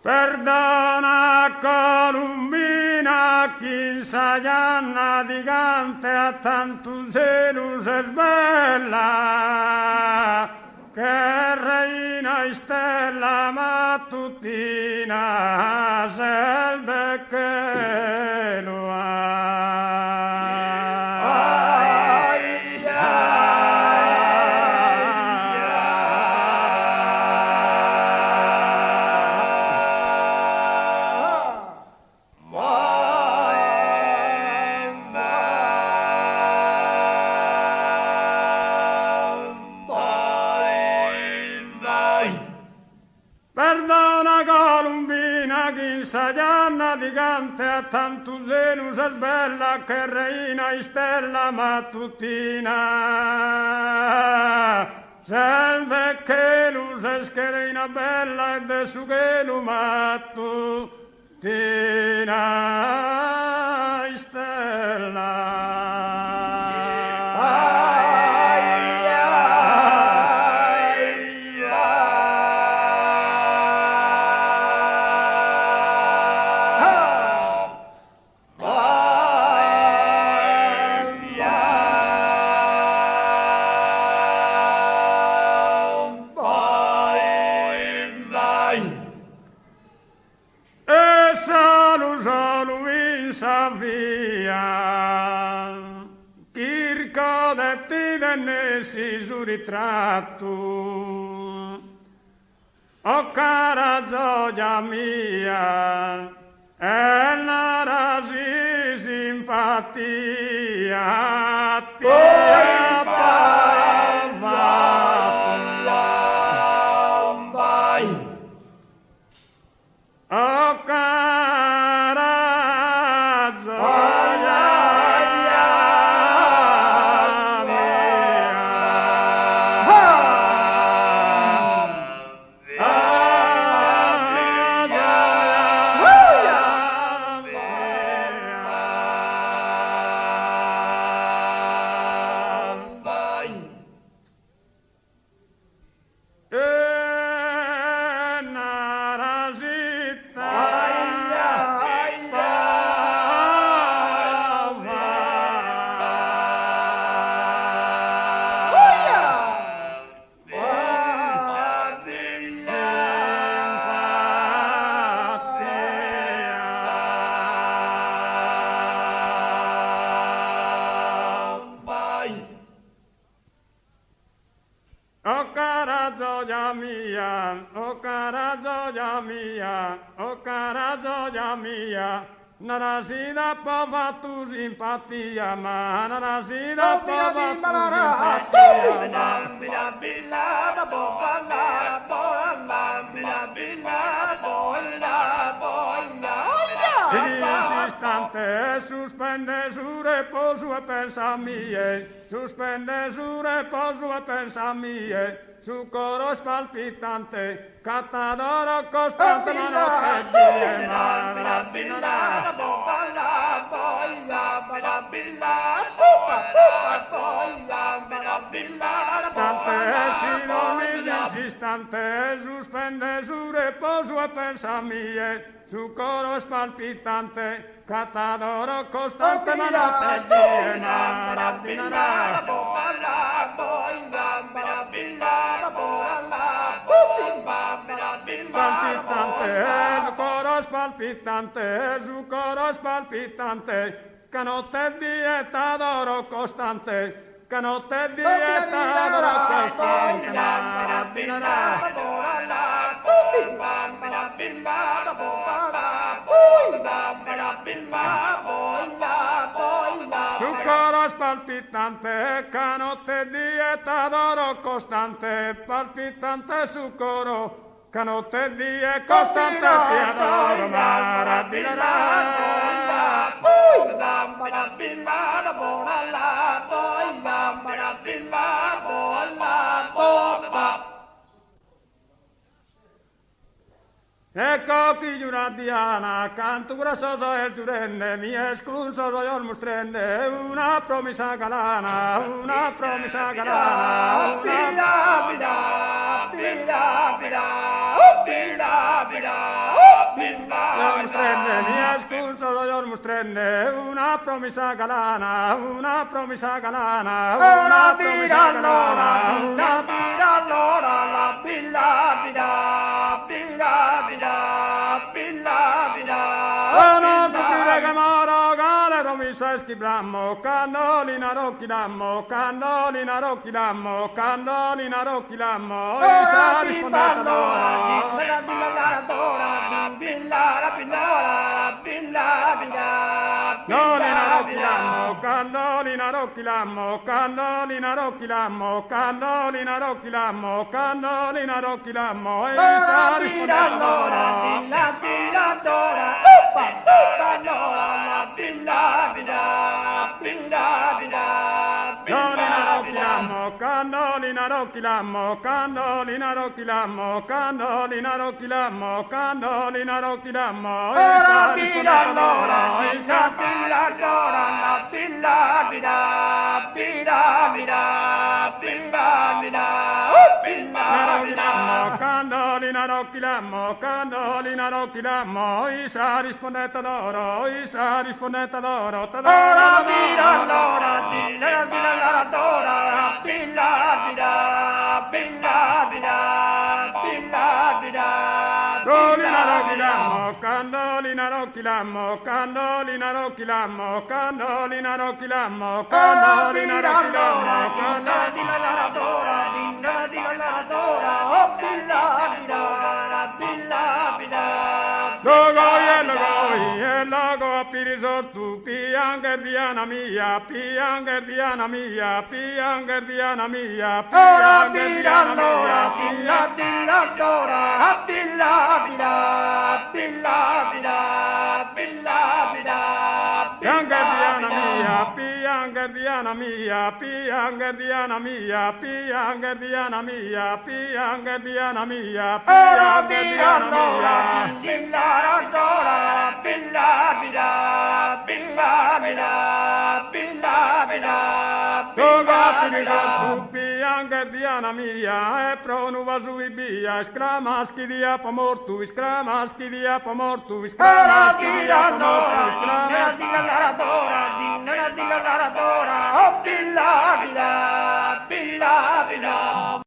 Perdona Columbina, Chinsaianna di Cante a tanto zelo se bella, che reina e stella mattutina, selde che lo ha. Perdona Columbina, Chinsaianna di Cante a tanto zelo se bella, che reina e stella mattutina, selde che lu se scherina bella e de su che lu mattutina e stella. Via, Kirko detti vennessi su ritratto, o cara gioia mia, e la rasi simpatia, tia vai, o cara O cara gioia mia, o cara gioia mia, o cara gioia mia, nara si da pova tu simpatia, ma nara si da pova tu L'istante suspende su reposo e pensa mie, suspende su reposo e pensa mie, su coro spalpitante, catadoro costante, ma notte die, Istante suspende su reposo e pensa mie, su coro spalpitante, catadoro costante, ma notte die, spalpitante, su coro spalpitante, che notte die, t'adoro costante, che notte die, t'adoro costante, su coro spalpitante, che notte die, t'adoro costante, palpitante su coro, che notte die, costante, ti adoro, Ecco chi giuradiana, cantura soso el giurenne, mi escunso soy olmustrenne, una promesa galana, una promesa galana, una... Jormustrenne, mies kun solo jormustrenne, una promessa galana, una promessa galana, una promessa galana, una pira allora, la pilla pida, pilla pida, pilla pida. non capire che moro, gale promessa schibrammo, cannolina rocchi lammo, cannolina rocchi lammo, cannolina rocchi lammo, i sali fondatadora. Cannolina rocchi lammo, cannolina rocchi lammo, cannolina rocchi lammo, cannolina rocchi lammo, cannolina rocchi lammo, e sa rispondetadora. Cannolina rocchi lammo, cannolina rocchi lammo, cannolina rocchi lammo, cannolina rocchi lammo, e sa rispondetadora. Cannolina rocchi lammo, cannolina rocchi lammo, isa rispondete d'oro, isa rispondete d'oro, Ora pira allora, dilla dora, pilla pida, pilla pida, pilla pida. Cannolina rocchi lammo, cannolina rocchi lammo, cannolina rocchi lammo, cannolina rocchi lammo, cannolina rocchi lammo, Dilla dora, oh pilla pida, pilla pida. Logo a pirisortu, piangerdiana mia, piangerdiana mia, piangerdiana mia, Ora pira piangerdiana allora, mia, dilla dora, pilla pida, pilla pida, pilla pida. piangerdiana mia, piangerdiana mia, piangerdiana mia, piangerdiana mia, piangerdiana mia, Ora pira piangerdiana allora, mia. dilla dora, pilla pida, pilla pida, pilla pida. Gogatti piangerdiana mia, e pronuva sui bia, scramaschi di apomortu, scramaschi di apomortu, Ora scramaschi di pira allora, apomortu, scramaschi. dilla dora, oh pilla pida, pilla pida.